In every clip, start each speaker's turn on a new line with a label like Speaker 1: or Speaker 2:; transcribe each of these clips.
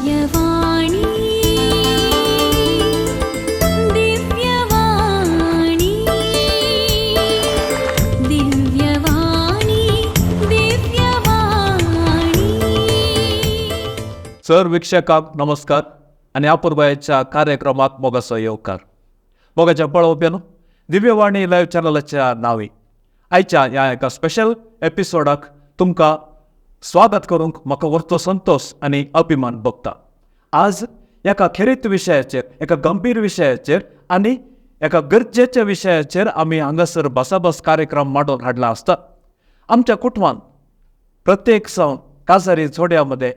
Speaker 1: Divyavani Divyavani Divyavani Divyavani.
Speaker 2: Sir वीक्षकांक नमस्कार आणि अपूर्वाच्या कार्यक्रमात मोगाचो येवकार. मोगाच्या पळोवप्यानो दिव्यवाणी लाईव्ह चॅनलाच्या नावी आयच्या ह्या एका स्पेशल एपिसोडाक तुमकां स्वागत करूंक म्हाका व्हरतो संतोष आनी अभिमान भोगता. आज एका खेरीत विशयाचेर, एका गंभीर विशयाचेर आनी एका गरजेच्या विशयाचेर आमी हांगासर बसाबस कार्यक्रम मांडून हाडला आसता. आमच्या कुटुंबांत प्रत्येक सण काजारी जोड्यामध्ये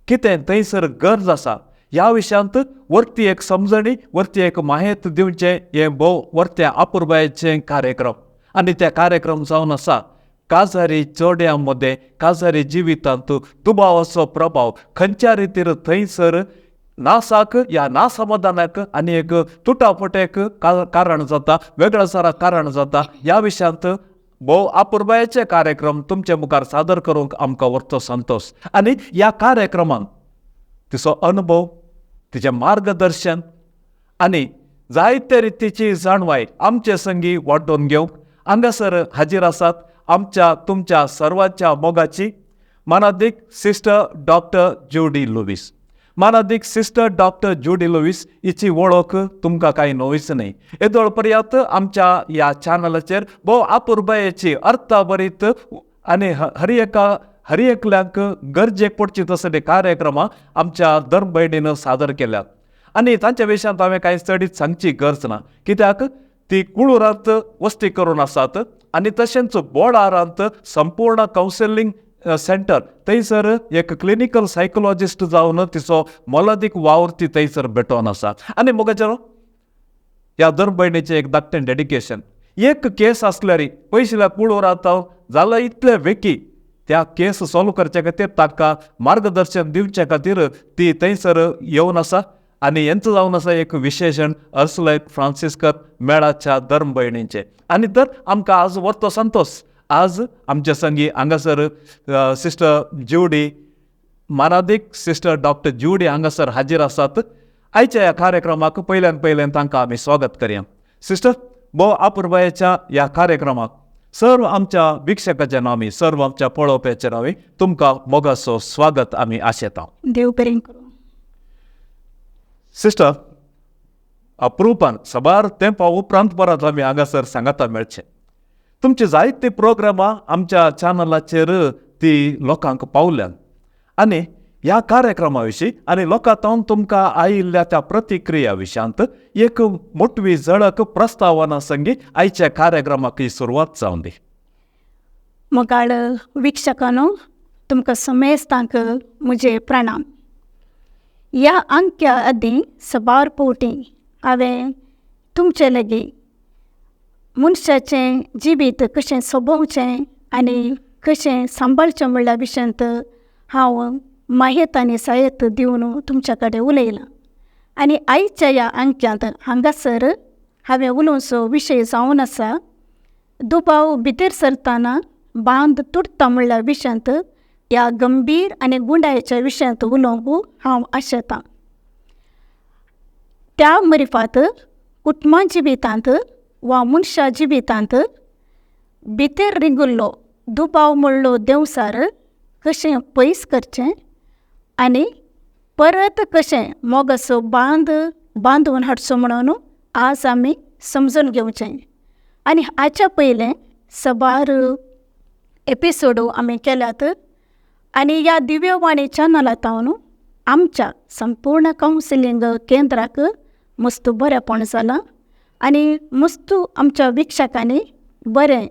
Speaker 2: कितें थंयसर गरज आसा ह्या विशयांत वरती एक समजणी, वरती एक माहिती दिवचें हें भोव वर्त्या अपूर्वायेचें कार्यक्रम. आनी ते कार्यक्रम जावन आसा काजारी जोड्यामध्ये, काजारी जिवितांत दुबावाचो प्रभाव खंयच्या रितीर थंयसर नासाक या नासमाधानाक आनी एक तुटाफुटेक कारण जाता, वेगळासाराक कारण जाता. ह्या विशयांत भोव अपूर्वायेचे कार्यक्रम तुमचे मुखार सादर करूंक आमकां व्हरतो संतोष. आनी ह्या कार्यक्रमांत तिचो अनुभव, तिचें मार्गदर्शन आनी जायते रितीची जाणवाय आमचे संगी वांटून घेवंक हांगासर हाजीर आसात आमच्या तुमच्या सर्वांच्या मोगाची मानादीक सिस्टर डॉक्टर जुडी लुईस. मानादीक सिस्टर डॉक्टर जुडी लुईस हिची वळख तुमकां कांय नवीच न्ही. येदोळ पर्यंत आमच्या ह्या चॅनलाचेर भोव अपूर्वायेची अर्थभरीत आनी हर एकल्यांक गरजेक पडची तसले कार्यक्रमां आमच्या धर्म भयणीन सादर केल्यात. आनी तांच्या विशयांत हांवें कांय चडीत सांगची गरज ना, कित्याक ती कुळुरांत वस्ती करून आसात आनी तशेंच बोर्डारांत संपूर्ण कावन्सिलींग सेंटर थंयसर एक क्लिनिकल सायकोलॉजिस्ट जावन तिचो मोलादीक वावर ती थंयसर भेटोवन आसा. आनी मुगाचेर ह्या धर्म भयणीचें एक धाकटें डेडिकेशन. एक केस आसल्यारी पयसल्या कुळुरांत जाल्यार इतले वेकी त्या केस सॉल्व करचे खातीर ताका मार्गदर्शन दिवचे खातीर ती थंयसर येवन आसा. आनी हेंच जावन आसा एक विशेषण अर्सलायट फ्रांसिस्कर मेळाच्या धर्म भयणींचे. आनी तर आमकां आज व्हरतो संतोष. आज आमचे संगी हांगासर सिस्टर जुडी, मानादीक सिस्टर डॉक्टर जुडी हांगासर हाजीर आसात. आयच्या ह्या कार्यक्रमाक पयल्यान तांकां आमी स्वागत करया. सिस्टर, भोव अपूर्वायेच्या ह्या कार्यक्रमाक सर्व आमच्या वीक्षकाच्या नांवी, सर्व आमच्या पळोवप्याच्या नांवी तुमकां मोगाचो स्वागत आमी आशेता.
Speaker 3: देव बरें करूं.
Speaker 2: सिस्टर, अप्रुपान सबार तेंपा उपरांत परत आमी हांगासर सांगाता मेळचे. तुमचे जायते प्रोग्रामां आमच्या चॅनलाचेर ती लोकांक पावल्यात आनी ह्या कार्यक्रमा विशीं आनी लोकांतावन तुमकां आयिल्ल्या त्या प्रतिक्रिया विशयांत एक मोटवी झळक प्रस्तावना संगी आयच्या कार्यक्रमाक ही सुरवात जावन दी.
Speaker 3: मोगाळ वीक्षकांनो, तुमकां समेस्तांक म्हजे प्रणाम. ह्या अंक्या आदीं सबार फावटी हांवें तुमचे लागीं मनशाचें जिवीत कशें सोबोवचें आनी कशें सांबाळचें म्हणल्या विशयांत हांव मायेत आनी सायेत दिवन तुमच्या कडेन उलयलां. आनी आयच्या ह्या अंक्यांत हांगासर हांवें उलोवचो विशय जावन आसा दुबाव भितर सरतना बांद तुटता म्हणल्या विशयांत. ह्या गंभीर आनी गुंडायेच्या विशयांत उलोवंक हांव आशेतां. त्या मरिफात कुटुंबा जिवितांत वा मनशा जिवितांत भितर रिगुल्लो दुबाव म्हणलो देंवसार कशें पयस करचें आनी परत कशें मोगाचो बांदून हाडचो म्हणून आज आमी समजून घेवचें. आनी हाच्या पयलें सबार एपिसोडो आमी केल्यात आनी ह्या दिव्यवाणी चॅनलांतावन आमच्या संपूर्ण कावन्सिलींग केंद्राक मस्त बरेंपण जालां आनी मस्त आमच्या वीक्षकांनी बरें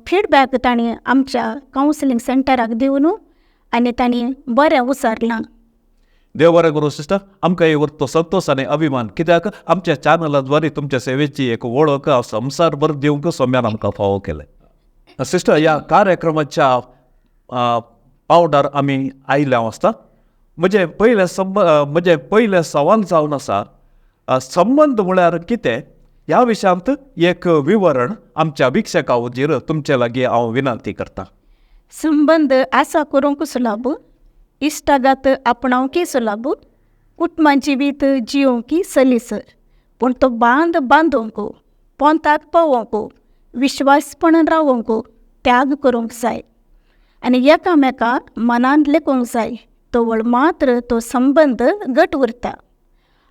Speaker 3: फीडबॅक तांणी आमच्या कावन्सिलींग सेंटराक दिवन आनी तांणी बरें उसारलां.
Speaker 2: देव बरें करूं सिस्टर. आमकां हे व्हरतो संतोष आनी अभिमान, कित्याक आमच्या चॅनलाद्वारे तुमच्या सेवेची एक वळख संवसारभर दिवंक सोम्यान आमकां फावो केलें. सिस्टर, ह्या कार्यक्रमाच्या पावडार आमी आयल्या आसता. म्हजें पयलें सवाल जावन आसा संबंध म्हळ्यार कितें ह्या विशयांत एक विवरण आमच्या वीक्षकां वतीन तुमचे लागीं हांव विनंती करतां.
Speaker 3: संबंध आसा करूंक सुलभ, इश्टागत आपणावंकी सुलभ, कुटुंबां जिवीत जियोंकी सलीसर पूण तो बांदूंक पोंताक पळोवंक विश्वासपणान रावोंक त्याग करूंक जाय आनी एकामेकाक मनान लेखूंक जाय तवळ मात्र तो संबंद घट उरता.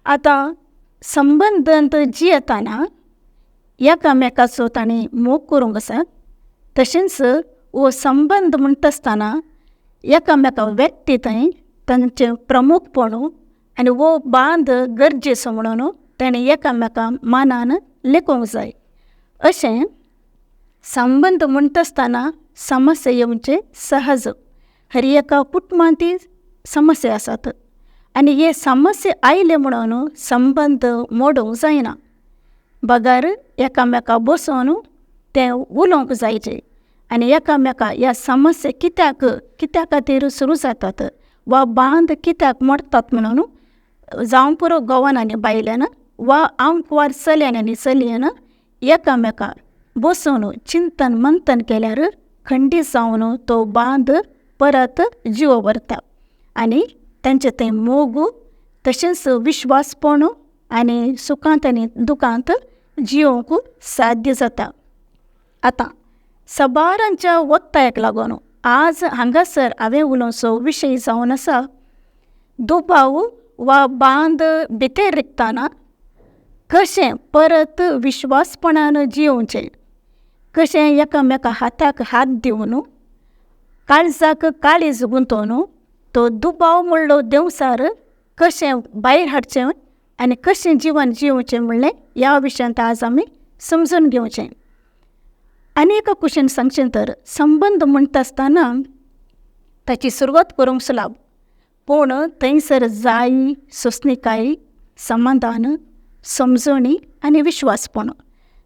Speaker 3: आतां संबंदांत जियेतना एकामेकाचो ताणें मोग करूंक आसा. तशेंच हो संबंद म्हणटा आसतना एकामेका व्यक्ती थंय तांचें प्रमुखपणू आनी वो बांद गरजेचो म्हणून ताणें एकामेका मनान लेखूंक जाय. अशें संबंद म्हणटा आसतना समस्या येवचे सहज. हर एका कुटुंबांत ती समस्या आसात आनी हे समस्या आयले म्हणून संबंद मोडूंक जायना. बगार एकामेका बसून तें उलोवंक जायचें आनी एकामेका ह्या समस्या कित्याक खातीर सुरू जातात वा बांद कित्याक मोडटात म्हणून जावं पुरो घोवान आनी बायल्यान वा आमकार चल्यान आनी चलयेन एकामेका बसून चिंतन मंथन केल्यार खंडीत जावन तो बांद परत जिवो व्हरता आनी तांचें तें मोग तशेंच विश्वासपण आनी सुखांत आनी दुखांत जियोंक साध्य जाता. आतां सबारांच्या वखदाक लागून आज हांगासर हांवें उलोवचो विशय जावन आसा दुबाव वा बांद भितर रिगतना कशें परत विश्वासपणान जियोवचें, कशें एकामेका हाताक हात दिवन काळजाक काळीज गुंतोवन तो दुबाव म्हणलो देंवसार कशें भायर हाडचें आनी कशें जिवन जियोवचें म्हणलें ह्या विशयांत आज आमी समजून घेवचें. आनी एका कुशीन सांगचें तर संबंद म्हणटा आसतना ताची सुरवात करूंक सुलाब पूण थंयसर जायी सोंसणीकाय समाधान समजणी आनी विश्वासपण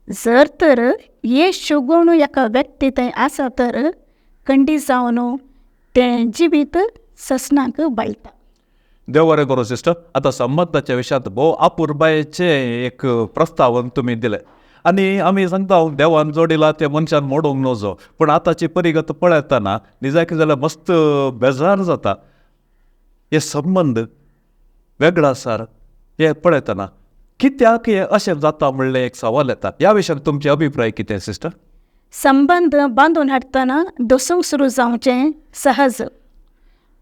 Speaker 3: जर तर हे शुगूण एका व्यक्ती थंय आसा तर खंडीत जावन तें जिवीत ससनाक बाळटा.
Speaker 2: देव बरें करूं सिस्टर. आतां संबंदाच्या विशयांत भोव आपुरबायेचें एक प्रस्तावन तुमी दिलें आनी आमी सांगता देवान जोडिला ते मनशान मोडूंक नजो. पूण आतांची परिगत पळयतना निजा कितें जाल्यार मस्त बेजार जाता. हे संबंद वेगळो आसा हे पळयतना कित्याक हे अशें जाता म्हणलें एक सवाल येता. ह्या विशयान तुमचे अभिप्राय कितें सिस्टर?
Speaker 3: संबंद बांदून हाडटना दसूंक सुरू जावचें सहज.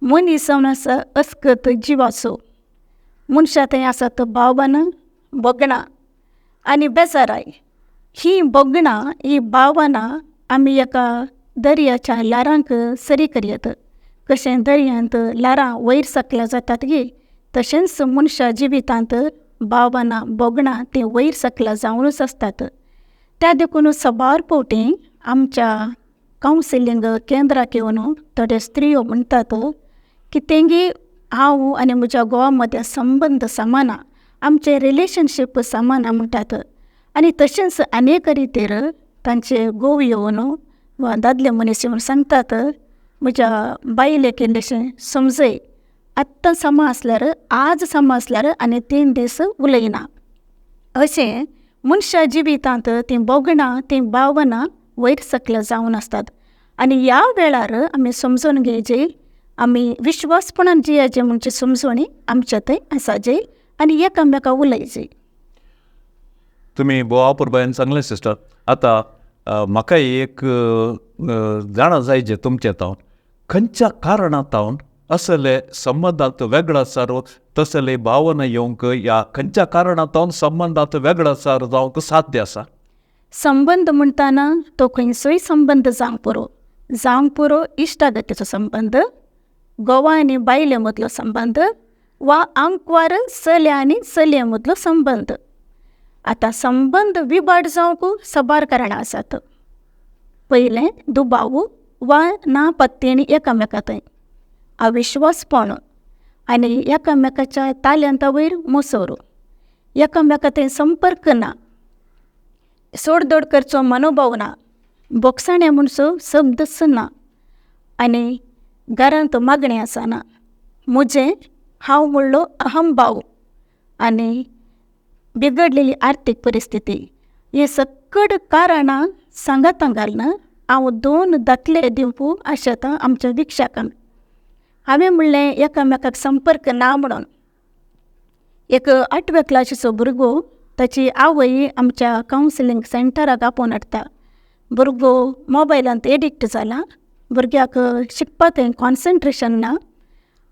Speaker 3: मनीस जावन आसा अस्कत जिवाचो. मनशा थंय आसात भावना बोगणां आनी बेजाराय. ही बोगणां ही भावना आमी एका दर्याच्या लारांक सरी करयत. कशें दर्यांत लारां वयर सकल्या जातात गे तशेंच मनशा जिवितांत भावना बोगणां ती वयर सकल्या जावनूच आसतात. त्या देखून सबार फावटी आमच्या कावन्सिलींग केंद्राक येवन थोड्यो स्त्रियो म्हणटात की तेंगे हांव आनी म्हज्या घोवा मदें संबंद समाना, आमचें रिलेशनशीप समाना म्हणटात. आनी तशेंच अनेक रितीर तांचे घोव येवन वा दादले मनीस येवन सांगतात म्हज्या बायलेक इल्लेशें समजय, आत्तां समा आसल्यार आज समा आसल्यार आनी 3 दीस उलयना. अशें मनशा जिवितांत तीं बोगणां तीं भावना वयर सकल्या जावन आसतात. आनी ह्या वेळार आमी समजून घेवचें आमी विश्वासपणान जियेचें म्हणजे समजणी आमच्या थंय आसाचें आनी एकामेका उलयचें.
Speaker 2: तुमी भोव आपुरबायेन सांगलें सिस्टर. आतां म्हाकाय एक जाणा जाय जे तुमचे तावन खंयच्या कारणांतावन असले संबंदांत वेगळाचार तसले भावना येवंक या खंयच्या कारणांतावन संबंदांत वेगळाचार जावंक साध्य आसा?
Speaker 3: संबंद म्हणटाना तो खंयचोय संबंद जावंक पुरो इश्टागतीचो संबंद, घोवा आनी बायले मदलो संबंद वा आमकार चल्या आनी चलये मदलो संबंद. आतां संबंद विबाड जावंक सबार कारणां आसात. पयलें दुबाव वा नापत्तेणी एकामेका थंय, अविश्वासपण आनी एकामेकाच्या ताल्यांता वयर मोसोर, एकामेका थंय संपर्क ना, सोडदोड करचो मनोभाव ना, बोगसाणें म्हणचो शब्दच ना आनी घरांत मागणें आसना. म्हजें हांव म्हणलो अहंभाव आनी बिगडलेली आर्थीक परिस्थिती हे सकट कारणां सांगातां घालना हांव 2 दाखले दिवंक आशेतां आमच्या विक्षकांक. हांवें म्हणलें एकामेकाक संपर्क ना म्हणून एक 8व्या क्लासीचो भुरगो ताची आवय आमच्या कावन्सिलींग सेंटराक आपोवन हाडटा. भुरगो मोबायलांत एडिक्ट जाला, भुरग्याक शिकपा थंय कॉन्सन्ट्रेशन ना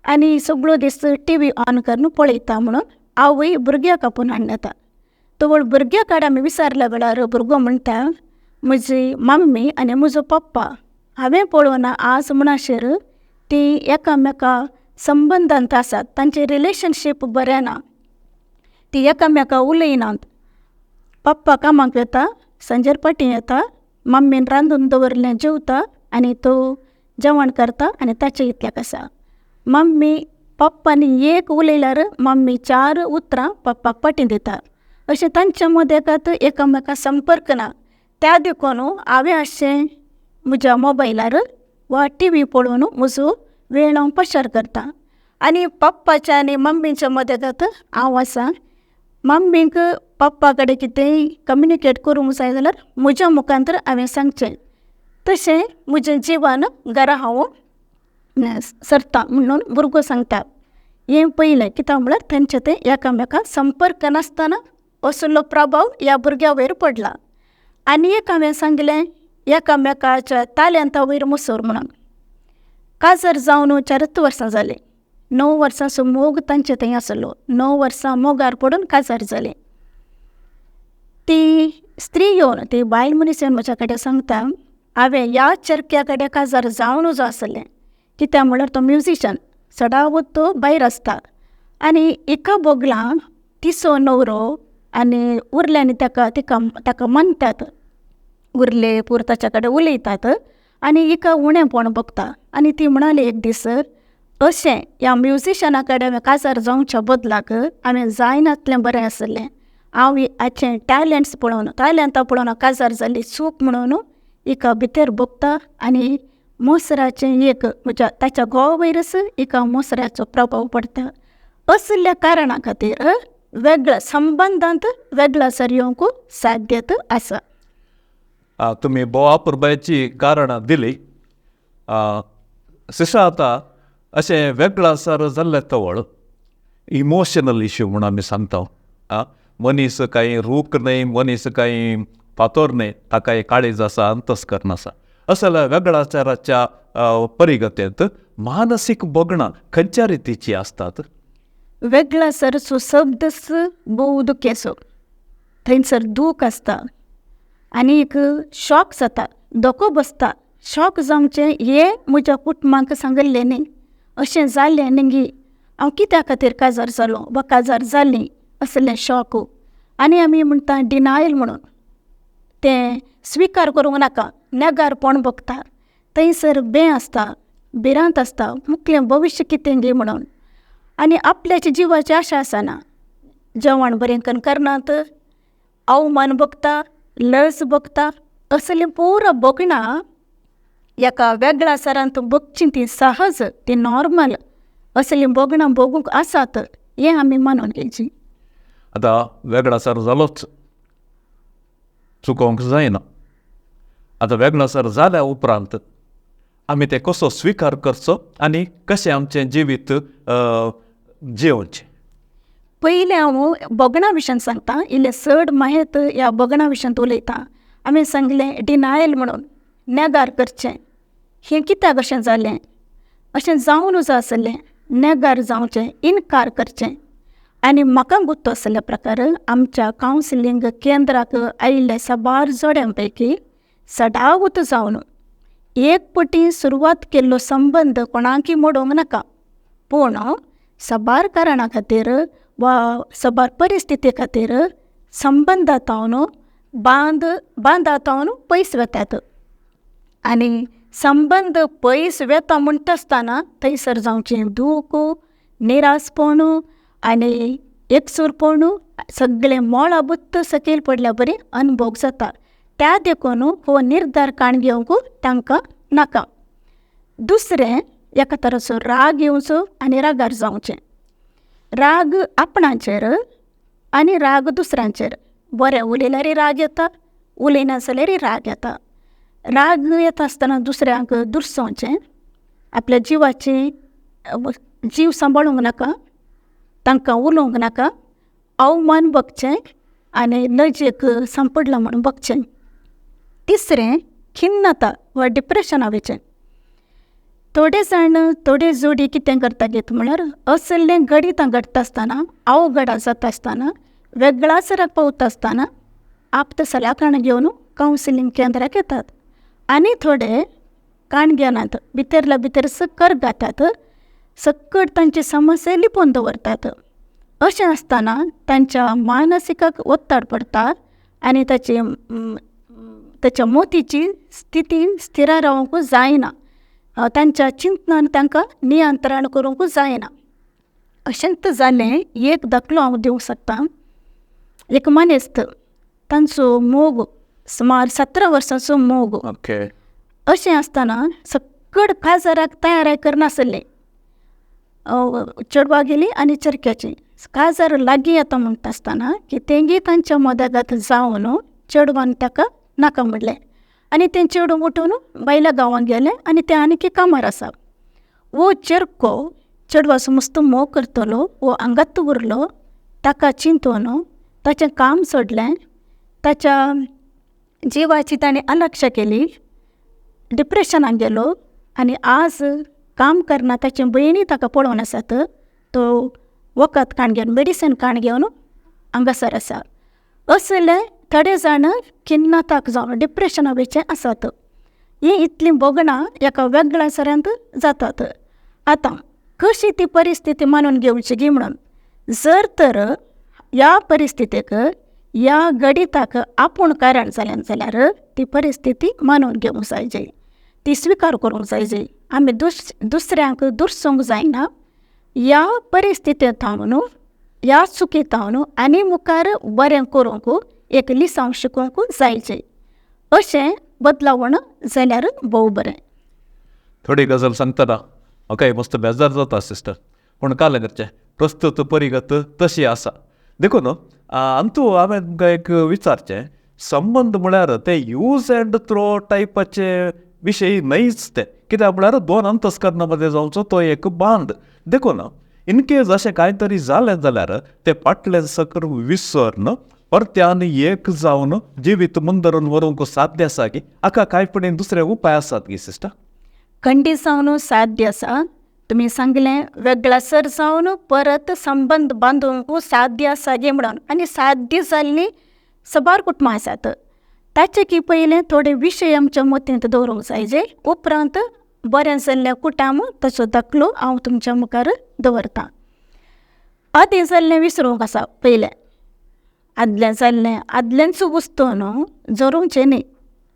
Speaker 3: आनी सगळो दीस TV ऑन करून पळयता म्हणून आवय भुरग्याक आपोवन हाडून येता. तो भुरग्या कडेन आमी विचारल्या वेळार भुरगो म्हणटा, म्हजी मम्मी आनी म्हजो पप्पा हांवें पळोवना आज म्हणसर ती एकामेका संबंदांत आसात, तांचें रिलेशनशीप बरें ना, ती एकामेका उलयनात. पप्पा कामाक वता, सांजेर पाटी येता, मम्मीन रांदून दवरलें जेवता आनी तो जेवण करता आनी ताचे इतल्याक आसा. मम्मी पप्पानी एक उलयल्यार मम्मी 4 उतरां पप्पाक पाटी दिता. अशें तांच्या मदेकात एकामेका संपर्क ना. त्या देखून हांवें अशें म्हज्या मोबायलार वा TV पळोवन म्हजो वेळ हांव पसार करता. आनी पप्पाच्या आनी मम्मीच्या मदेकात हांव आसा. मम्मीक पप्पा कडेन कितेंय कम्युनिकेट करूंक जाय जाल्यार म्हज्या मुखांतर हांवें सांगचें. तशें म्हजें जिवन घरा हांव सरता म्हणून भुरगो सांगता. हें पयलें कित्याक म्हळ्यार तांचे थंय एकामेकाक संपर्क नासतना असलो प्रभाव ह्या भुरग्या वयर पडला. आनी एक हांवें सांगलें एकामेकाच्या ताल्यांता वयर मसोर म्हणून. काजार जावन 4 वर्सां जालीं. 9 वर्सांचो मोग तांचे थंय आसलो. 9 वर्सां मोगार पडून काजार जालें. ती स्त्री येवन, ती बायल मनीस येवन म्हज्या कडेन सांगता, हांवें ह्या चरक्या कडेन काजार जावनूच आसलें. कित्याक म्हळ्यार तो म्युजिशन सदांच तो भायर आसता आनी एका बोगलां तिचो न्हवरो आनी उरल्यांनी ताका मानतात, उरले पूर ताच्या कडेन उलयतात आनी एका उणेंपण बगता. आनी ती म्हणाली एक दीस, अशें ह्या म्युजिशना कडेन हांवें काजार जावच्या बदलाक हांवें जायनातलें बरें आसलें. हांव हाचें टॅलंट्स पळोवन काजार जाल्ली चूक म्हणून एका भितर बगता आनी मोसराचें एक म्हज्या ताच्या घोवा वयरच एका मोसराचो प्रभाव पडटा. असल्या कारणा खातीर वेगळ्या संबंदांत वेगळासर येवंक साध्यता आसा.
Speaker 2: तुम्ही बोवा पुरबायची कारणां दिली. सिस्टर, आतां अशें वेगळासर जाल्ले तवळ इमोशनल इश्यू म्हणून आमी सांगता. मनीस काही रूख न्हय, मनीस काही फातोर न्हय, ताका काळीज आसा, अंतस्करण आसा. असल्या वेगळाचाराच्या परिगतेंत मानसीक बोगणां खंयच्या रितीची आसतात?
Speaker 3: वेगळासरचो शब्दच भोव दुखेचो. थंयसर दूख आसता आनी एक शॉक जाता, धोको बसता. शॉक जावचें हें म्हज्या कुटुंबाक सांगलें न्ही, अशें जालें न्ही, हांव कित्या खातीर काजार जालो वा काजार जालीं, असलें शॉक. आनी आमी म्हणटा डिनायल म्हणून, तें स्विकार करूंक नाका, नेगारपण बगता. थंयसर आसता, भिरांत आसता, मुखलें भविश्य कितें गे म्हणून. आनी आपल्याची जिवाची आशा आसना. जेवण बरें करून करनात, अवमान बगता, लज बगता. असलें पुरो बगणां एका वेगळासरांत बगचीं ती सहज, ती नॉर्मल. असलीं बगणां बगूंक आसात हें आमी मानून घेवचीं.
Speaker 2: आतां वेगळासर जालोच, चुकोवंक जायना. आतां वेगळासर जाल्या उपरांत आमी ते कसो स्विकार करचो आनी कशें आमचें जिवीत जियोवचें?
Speaker 3: पयलें हांव बोगणा विशयान सांगता. इल्लें चड मायेत ह्या बोगणा विशयांत उलयता. हांवें सांगलें डिनायल म्हणून, नेगार करचें. हें कित्याक अशें जालें? अशें जावनूच आसलें. नेगार जावचें, इन्कार करचें. आनी म्हाका गुर्तू आसल्या प्रकार आमच्या कावन्सिलींग केंद्राक आयिल्ल्या साबार जोड्यां पैकी सदांच जावन एक पटी सुरवात केल्लो संबंद कोणाकय मोडोवंक नाका, पूण साबार कारणां खातीर वा साबार परिस्थिती खातीर संबंदांतावन बांदांतावन पयस वतात. आनी संबंद पयस वेता म्हणटा आसतना थंयसर जावचें दूख, निरासपण आनी एकसुरपण सगळें मोळाबुत्त सकयल पडल्या बरी अनुभव जाता. त्या देखून हो निर्धार काण घेवंक तांकां नाका. दुसरें, एका तराचो राग येवचो आनी रागार जावचें. राग आपणाचेर आनी राग दुसऱ्यांचेर. बरें उलयल्यारय राग येता, उलयना जाल्यारय राग येता. राग येता आसतना दुसऱ्यांक दुरसोवचें, आपल्या जिवाची जीव सांबाळूंक नाका, तांकां उलोवंक नाका, अवमान बघचें आनी लजेक सांपडला म्हणून बघचें. तिसरें खिन्नता वा डिप्रेशना वयचें. थोडे जाण थोडे जोडी कितें करतालीं म्हळ्यार असलें गणितां घडटा आसतना, अवघडां जाता आसतना, वेगळासराक पावता आसतना आप्त सलाहकार घेवन कावन्सिलींग केंद्राक येतात. आनी थोडे काण घेनात, भितरल्या भितर सक्कर घातात, सक्कट तांची समस्या लिपोवन दवरतात. अशें आसतना तांच्या मानसिकाक वत्ताड पडटा आनी ताच्या मोतीची स्थिती स्थिर रावंक जायना. तांच्या चिंतनान तांकां नियंत्रण करूंक जायना. अशेंच जालें एक दाखलो हांव दिवंक शकतां. एक मनीस, तांचो मोग सुमार 17 वर्सांचो मोग.
Speaker 2: ओके.
Speaker 3: अशें आसतना सक्कड काजाराक तयाराय करनासलें. चेडवा गेली आनी चरक्याची काजार लागीं येता म्हणटा आसतना की तेंगी तांच्या मदगांत जावन चेडवान ताका नाका म्हणलें आनी तें चेडूं उठून बायल्या गांवांत गेलें आनी तें आनीक कामार आसा. वो चेडको चेडवाचो मस्त मोग करतलो, वो आंगात उरलो, ताका चिंतून ताचें काम सोडलें, ताच्या जिवाची ताणें अलक्षा केली, डिप्रेशनाक गेलो आनी आज काम करना ताचे भयणी ताका पळोवन आसात. तो वखद काण घेवन मेडिसीन काण घेवन हांगासर आसा. असले थोडे जाण खिन्नताक जावन डिप्रेशना वयचे आसात. ही इतलीं बोगणां एका वेगळ्या सरांत जातात. आतां कशी ती परिस्थिती मानून घेवची गी म्हणून जर तर ह्या परिस्थितीक ह्या गणिताक आपूण कारण जालें जाल्यार ती परिस्थिती मानून घेवंक जायजे, ती स्विकार करूंक जायजे. आमी दुसऱ्यांक दुसोवंक जायना. ह्या परिस्थितींत हांव ह्या चुकींत हांव आनी मुखार बरें करूंक एक लिसांव शिकोवंक जायचें. अशें बदलावण जाल्यार भोव बरें.
Speaker 2: थोडी गजाल सांगतना ओके मस्त बेजार जाता सिस्टर, पूण काल करचें प्रस्तुत परिगत तशी आसा. देखून अंतू हांवें तुमकां एक विचारचें, संबंद म्हळ्यार ते यूज एंड थ्रो टायपाचे विशय न्हयच ते, कित्याक म्हळ्यार दोन अंतस्करणां मदें जावचो तो एक बांद. देखून इन केस अशें कांय तरी जालें जाल्यार ते फाटलें सकल विसरून परत्यान एक जावन जिवीत मुंदरून व्हरूंक साध्य आसा की हाका कांय पडीन दुसरे उपाय आसात की सिस्टर?
Speaker 3: खंडीत जावन साध्य आसा. तुमी सांगलें वेगळासर जावन परत संबंद बांदूंक साध्य आसा गे म्हणून. आनी साध्य जाल्लीं सबार कुटुंबां आसात. ताचे की पयलें थोडे विशय आमच्या मतींत दवरूंक जायजे, उपरांत बरें जाल्ल्या कुटाम ताचो दाखलो हांव तुमच्या मुखार दवरतां. आदीं जाल्लें विसरूंक आसा पयलें. आदलें जाल्लें आदलेंच वस्तून जरूंकचें न्ही.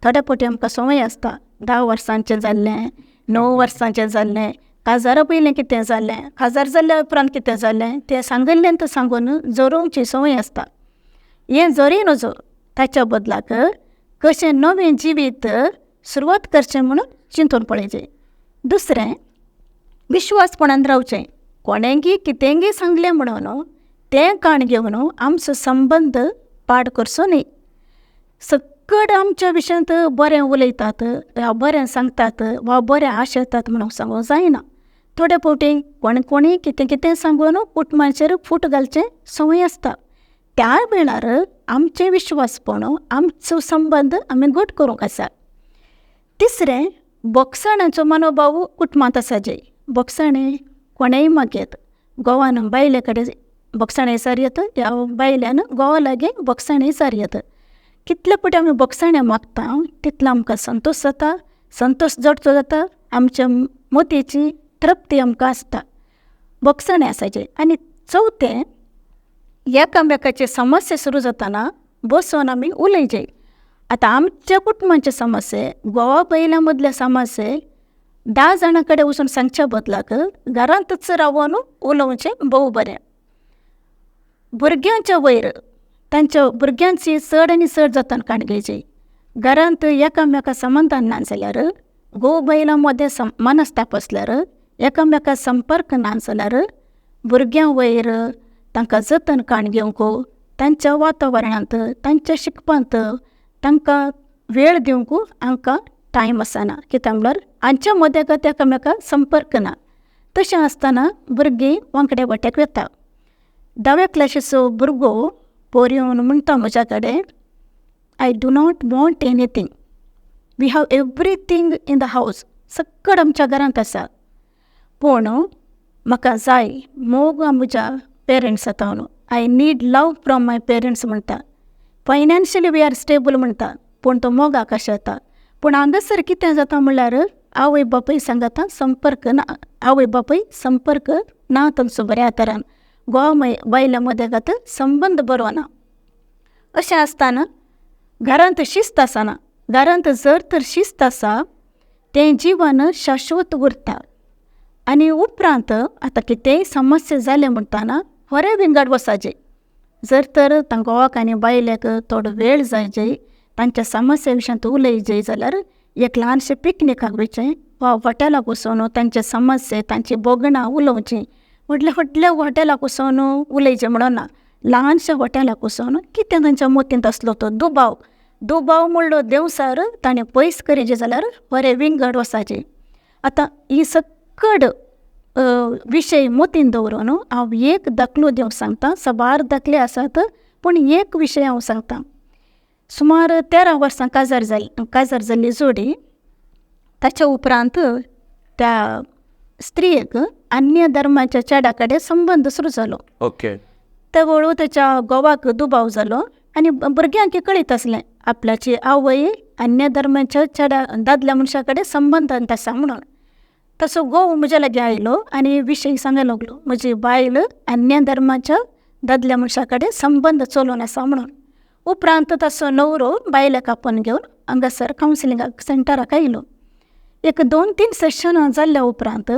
Speaker 3: थोड्या फावटी आमकां संवय आसता 10 वर्सांचें जाल्लें, 9 वर्सांचें जाल्लें, काजारा पयलें कितें जालें, काजार जाल्ल्या उपरांत कितें जालें तें सांगल्लें तें सांगून जरूंकची संवय आसता. हें जरी नजो ताच्या बदलाक कशें नवें जिवीत सुरवात करचें म्हणून चिंतून पळयचें. दुसरें विश्वासपणान रावचें. कोणेंगी कितेंगी सांगलें म्हणून तें काण घेवन आमचो संबंद पाड करचो न्ही. सकट आमच्या विशयांत बरें उलयतात वा बरें सांगतात वा बरें आशयतात म्हणून सांगूंक जायना. थोडे फावटी कोणी कितें कितें सांगून कुटुंबाचेर फूट घालचें संवय आसता. त्या वेळार आमचें विश्वासपण आमचो संबंद आमी घट करूंक आसा. तिसरें बोगसाणाचो मनोभाव कुटुंबांत आसाचे. बोगसाणें कोणेय मागयत, गोवान बायले कडेन बोगसाणें सारयत, ह्या बायल्यान गोवा लागीं बोगसाणें सारयत. कितले फावटी आमी बोगसाणें मागता तितलो आमकां संतोश जाता, संतोश जडचो जाता, आमच्या मोतीची तृप्ती आमकां आसता. बोगसाणें आसाचे. आनी चवथें एकामेकाचे समस्या सुरू जातना बसून आमी उलयचे. आतां आमच्या कुटुंबाचे समस्या, गोवा बायल्या मदले समस्या 10 जाणां कडेन वचून सांगच्या बदलाक घरांतच रावून उलोवचें भोव बरें. भुरग्यांच्या वयर तांच्या भुरग्यांची चड आनी चड जतन काण घेवची. घरांत एकामेका समाधान ना जाल्यार, घोव बायलां मदें मनस्ताप आसल्यार, एकामेका संपर्क ना जाल्यार भुरग्यां वयर तांकां जतन काण घेवंक, तांच्या वातावरणांत, तांच्या शिकपांत तांकां वेळ दिवंक हांकां टायम आसना. कित्याक म्हळ्यार हांच्या मदें एकामेका संपर्क ना. तशें आसतना भुरगीं वांकड्या वाट्याक वता. 10व्या क्लासीचो भुरगो पोर येवन म्हणटा म्हज्या कडेन, I do not want anything, we have everything in the house, सगळं आमच्या घरांत आसा, पूण म्हाका जाय मोग म्हज्या पेरंट्स आतां न्हू, I need love from my parents म्हणटा. फायनान्शियली वी आर स्टेबल म्हणटा, पूण तो मोगा कशें येता. पूण हांगासर कितें जाता म्हणल्यार आवय बापूय सांगता संपर्क ना, आवय बापूय संपर्क ना तांचो बऱ्या तरान, घोव बायल्या मदें घात संबंद बरो ना. अशें आसतना घरांत शिस्त आसना. घरांत जर तर शिस्त आसा तें जिवन शाश्वत उरता. आनी उपरांत आतां कितेंय समस्या जाले म्हणटाना खरें विंगड वसाचें. जर तर तांकां घोवाक आनी बायलेक थोडो वेळ जाय जाय, तांच्या समस्या विशयांत उलय जाय जाल्यार एक ल्हानशें पिकनिकाक वयचें वा हॉटेलाक वचून तांचे समस्या तांची बोगणां उलोवचीं. व्हडल्या हॉटेलाक वचून उलयचें म्हणून ना, ल्हानशा हॉटेलाक वचून कितें तांच्या मोतींत आसलो तो दुबाव म्हणलो देंवसार ताणें पयस करीचें जाल्यार बरें विंगड वसाचें. आतां ही सकड विशय मोतीन दवरून हांव एक दाखलो दिवंक सांगतां. साबार दाखले आसात, पूण एक विशय हांव सांगतां. सुमार 13 वर्सां काजार जाल्ली जोडी, ताच्या उपरांत त्या स्त्रियेक अन्य धर्माच्या चेड्या कडेन संबंद सुरू जालो.
Speaker 2: ओके.
Speaker 3: ते वळू ताच्या घोवाक दुबाव जालो आनी भुरग्यांक कळीत आसलें आपल्याची आवय अन्य धर्माच्या चेड्या दादल्या मनशा कडेन संबंदांत आसा म्हणून. तसो घोव म्हज्या लागीं आयलो आनी विशय सांगूंक लागलो, म्हजी बायल अन्य धर्माच्या दादल्या मनशा कडेन संबंद चलोवन आसा म्हणून. उपरांत ताचो न्हवरो बायलेक आपोवन घेवन हांगासर कावन्सिलिंगाक सेंटराक आयलो. एक 2-3 सेशनां जाल्ल्या उपरांत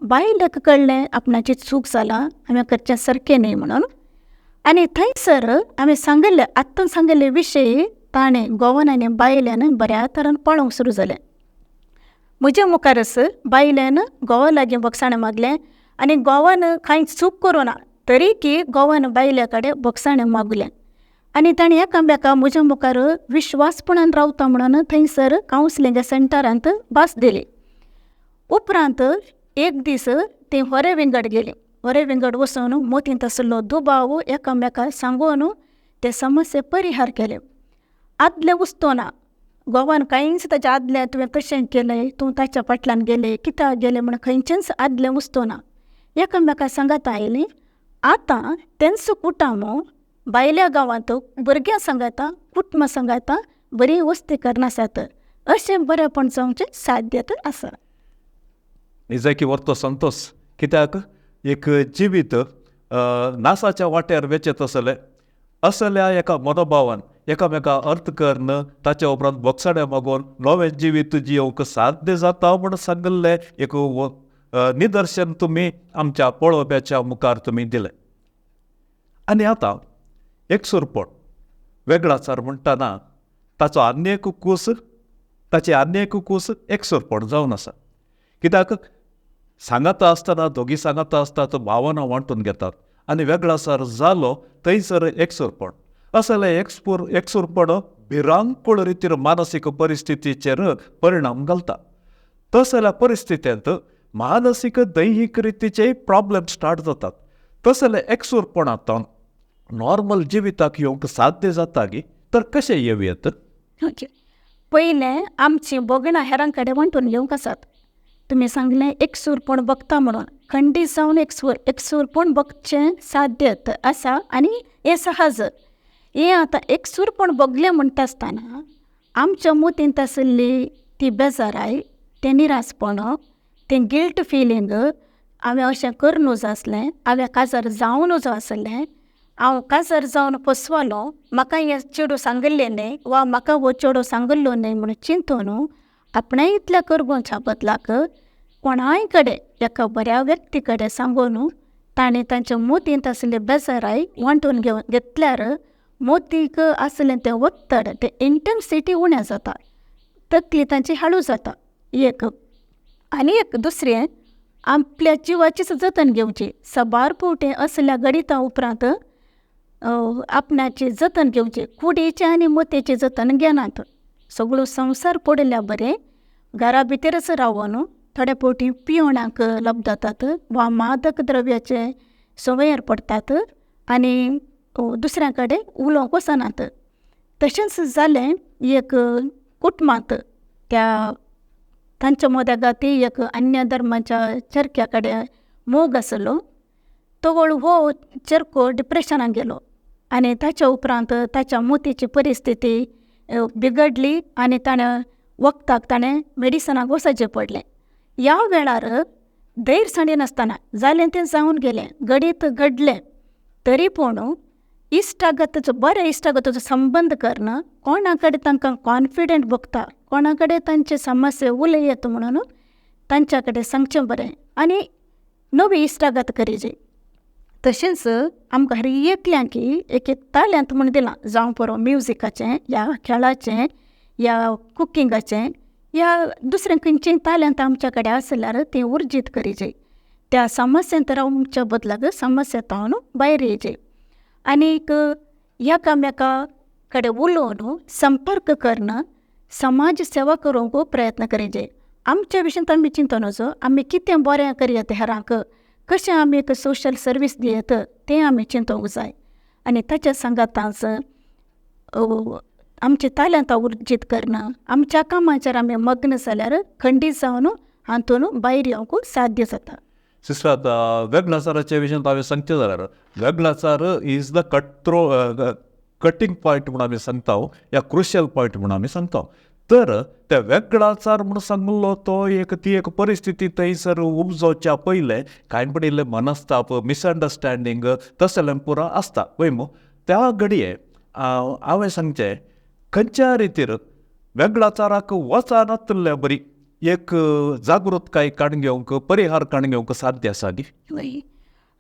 Speaker 3: बायलेक कळ्ळें आपणाची चूक जाला, हांवें करचें सारकें न्ही म्हणून. आनी थंयसर हांवें आत्तां सांगिल्ले विशय ताणें घोवान आनी बायल्यान बऱ्या तरान पळोवंक सुरू जालें. म्हज्या मुखारच बायल्यान घोवा लागीं बक्षाणें मागलें आनी घोवान कांय चूक करूं ना, तरीकी घोवान बायल्या कडेन बक्षाणें मागलें. आनी ताणें एकामेकाक म्हज्या मुखार विश्वासपणान रावता म्हणून थंयसर कावन्सिलिंग सेंटरांत भास दिली. उपरांत एक दीस तीं होरे विंगड गेलीं. होरे विंगड वचून मोतींत आशिल्लो दुबाव एकामेकाक सांगून ते समस्ये परिहार केले. आदलें उस्तोना घोवान कांयच ताच्या आदलें तुवें तशें केलें, तूं ताच्या फाटल्यान गेलें, कित्याक गेलें म्हण खंयचेंच आदलें उस्तोना. एकामेकाक सांगता आयलीं. आतां तेंचो कुटुंब भायल्या गांवांत भुरग्यां सांगता, कुटुंब सांगता बरी वस्तीकरण आसात. अशें बरेपण जावचें साध्यता आसा.
Speaker 2: निजाकी वर्तो संतोष, कित्याक एक जिवीत नासाच्या वाट्यार वेचत असल्या एका मनोभावान एकामेका अर्थ करून ताच्या उपरांत बक्षाणें मागून नवें जिवीत जियोवंक साध्य जाता म्हूण सांगिल्लें एक निदर्शन तुमी आमच्या पळोवप्याच्या मुखार तुमी दिलें. आनी आतां एकसुरपण वेगळाचार म्हणटाना ताचो आनी एक कूस एकसुरपण जावन आसा. कित्याक सांगता आसतना दोगी सांगता आसतात भावना वांटून घेतात आनी वेगळाचार जालो थंयसर एकसुरपण. असलें एकसुरपण भिरांकूळ रितीन मानसीक परिस्थितीचेर परिणाम घालता. तसल्या परिस्थितींत मानसीक दैहीक रितीचे प्रॉब्लेम स्टार्ट जातात. तसले एकसुरपणांत नॉर्मल जिविताक येवंक साध्य जाता गी, तर कशें येवयेत?
Speaker 3: ओके. पयलें आमची बोगणां हेरां कडेन वांटून घेवंक आसात. तुमी सांगलें एकसुरपण बगता म्हणून. खंडीत जावन एकसुरपण बगचें साध्य आसा आनी हें सहज. हें आतां एकसुरपण बगलें म्हणटा आसतना आमच्या मोतींत आशिल्ली ती बेजाराय, तें निरासपण, तें गिल्ट फिलींग, हांवें अशें करूं आसलें, हांवें काजार जावन आसलें, हांव काजार जावन फसवालो, म्हाका हें चेडूं सांगिल्लें न्ही वा म्हाका हो चेडो सांगिल्लो न्ही म्हणून चिंतून आपणाय इतल्या करगोवच्या बदलाक कोणाय कडेन एका बऱ्या व्यक्ती कडेन सांगून ताणें तांच्या मोतींत आशिल्ले बेजाराय वांटून घेतल्यार मोतीक आसलें तें वत्तड, तें इंटेन्सिटी उणें जाता, तकली तांची हाळू जाता. एक आनी एक दुसरें, आपल्या जिवाचीच जतन घेवची. साबार फावटी असल्या गणिता उपरांत आपणाची जतन घेवची. कुडीचें आनी मोतेचें जतन घेनात. सगळो संवसार पडल्या बरें घरा भितरच रावून थोड्या फावटी पियोणाक लब जातात वा मादक द्रव्याचे संवयर पडटात आनी दुसऱ्या कडेन उलोवंक वचनात. तशेंच जालें एक कुटुंबांत तांच्या मोदेगाती एक अन्य धर्माच्या चर्क्या कडेन मोग आसलो. तो हो चेरको डिप्रेशनाक गेलो आनी ताच्या उपरांत ताच्या मोतीची परिस्थिती बिगडली आनी ताणें मेडिसनाक वचचें पडलें. ह्या वेळार धैर्य नासतना जालें तें जावन गेलें, घडीत घडलें, तरी पूण इश्टागताचो बऱ्या इश्टागताचो संबंद करना, कोणा कडेन तांकां कॉन्फिडंट बगता, कोणा कडेन तांचे समस्या उलयत म्हणून तांच्या कडेन सांगचें बरें आनी नवी इश्टागत करीजे. तशेंच आमकां हर एकल्यांक एक तालंत म्हूण दिलां, जावं परो म्युजिकाचें या खेळाचें या कुकिंगाचें या दुसरें खंयचेंय तालंत आमच्या कडेन आसल्यार तें उर्जीत करीजे. त्या समस्येंत रावच्या बदलाक समस्येंतून भायर येयजे आनीक एकामेका कडेन उलोवन संपर्क करना समाज सेवा करूंक प्रयत्न करीजे. आमच्या विशयेंत आमी चिंतून वचो, आमी कितें बरें करयत हेरांक, कशें आमी एक सोशल सर्वीस दियत तें आमी चिंतूंक जाय. आनी ताच्या सांगाताच आमची तालंतां उर्जीत करना, आमच्या कामाचेर आमी मग्न जाल्यार खंडीत जावन हातून भायर येवंक साध्य जाता.
Speaker 2: सिस्टर, आतां वेगळाचाराच्या विशयान हांवें सांगचें जाल्यार वेगळाचार इज द कटींग पॉयंट म्हूण आमी सांगता या क्रुशियल पॉयंट म्हूण आमी सांगता. तर त्या वेगळाचार म्हूण सांगलो तो ती एक परिस्थिती थंयसर उपजोवच्या पयलें कांय पडिल्ले मनस्ताप, मिसअंडरस्टँडींग तसलें पुरो आसता पळय मू. त्या घडये हांवें सांगचें खंयच्या रितीर वेगळाचाराक वचनातल्या बरी एक जागृतकाय काडून घेवंक, परिहार काडून घेवंक साध्य आसा न्ही?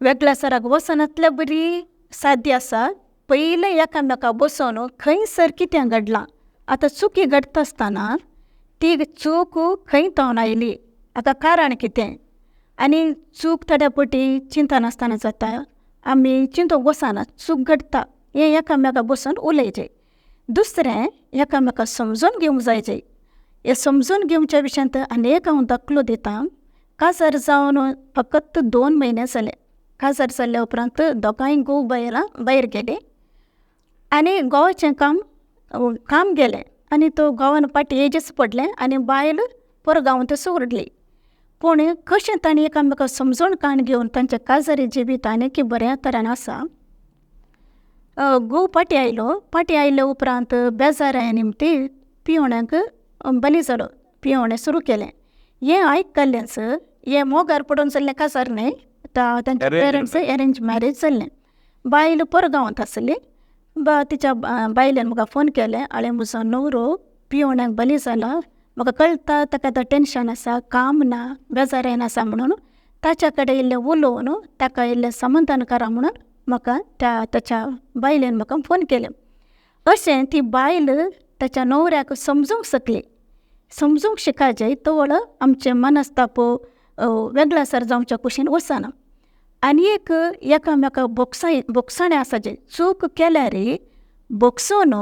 Speaker 3: वेगळाचाराक वचनातल्या बरी साध्य आसा. पयलें एकामेका बसोन खंयसर कितें घडलां, आतां चुकी घडटा आसतना ती चूक खंय तावन आयली, हाका कारण कितें, आनी चूक थोड्या पटी चिंता नासतना जाता. आमी चिंतूंक वचना, चूक घडटा हें एकामेका बसून उलयचें. दुसरें एकामेका समजून घेवंक जायचें. हे समजून घेवच्या विशयांत अनेक हांव दाखलो दितां. काजार जावन फकत 2 म्हयने जाले. काजार जाल्ल्या उपरांत दोगांय घोव बायलां भायर गेले आनी घोवाचें काम गेलें आनी तो घोवान पाटी एजस पडलें आनी बायल परगांव थंयसर उरली. पूण कशें तांणी एकामेका समजून काण घेवन तांच्या काजारी जिवीत आनीक बऱ्या तरेन आसा. घोव पाटी आयल्या उपरांत बेजाराय निमती पियोण्याक बली जालो, पियोणें सुरू केलें. हें आयकल्लेंच हें मोगार पडून जाल्लें काजार न्हय, तांचे पेरंट्स अरेंज मॅरेज जाल्लें. बायल परगांवांत आसली. तिच्या बायलेन म्हाका फोन केलें, आळे म्हजो न्हवरो पियोण्याक बली जाला, म्हाका कळटा ताका आतां टेन्शन आसा, काम ना, बेजारायन आसा म्हणून ताच्या कडेन इल्लें उलोवन ताका इल्लें समाधान करा म्हणून म्हाका ताच्या बायलेन म्हाका फोन केलें. अशें ती बायल ताच्या न्हवऱ्याक समजूंक शकली. समजूंक शिकायचें तवळ आमचें मनस्ताप वेगळासार जावच्या कुशीन वचना. आनी एक एकामेका बोगसाणें आसाचें. चूक केल्यार बोगसून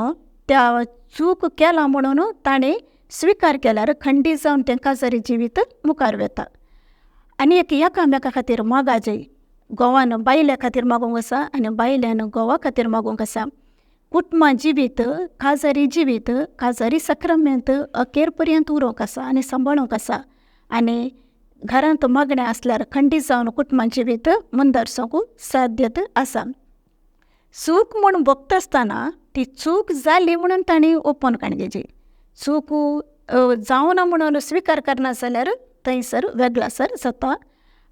Speaker 3: त्या चूक केला म्हणून ताणें स्विकार केल्यार खंडीत जावन तें काजारी जिवीत मुखार वेता. आनी एक एकामेका खातीर मोगाचें. घोवान बायल्या खातीर मागूंक आसा आनी बायल्यान घोवा खातीर मागूंक आसा. कुटुंबा जिवीत, काजारी जिवीत, काजारी सक्रामेंत अखेर पर्यंत उरोवंक आसा आनी सांबाळूंक आसा. आनी घरांत मागणें आसल्यार खंडीत जावन कुटुंबां जिवीत मुंदर सोंकूंक साध्यत आसा. चूक म्हूण भोगता आसतना ती चूक जाली म्हणून ताणें ओपन काण घेवची. चूक जावना म्हणून स्विकार करना जाल्यार थंयसर वेगळासर जाता.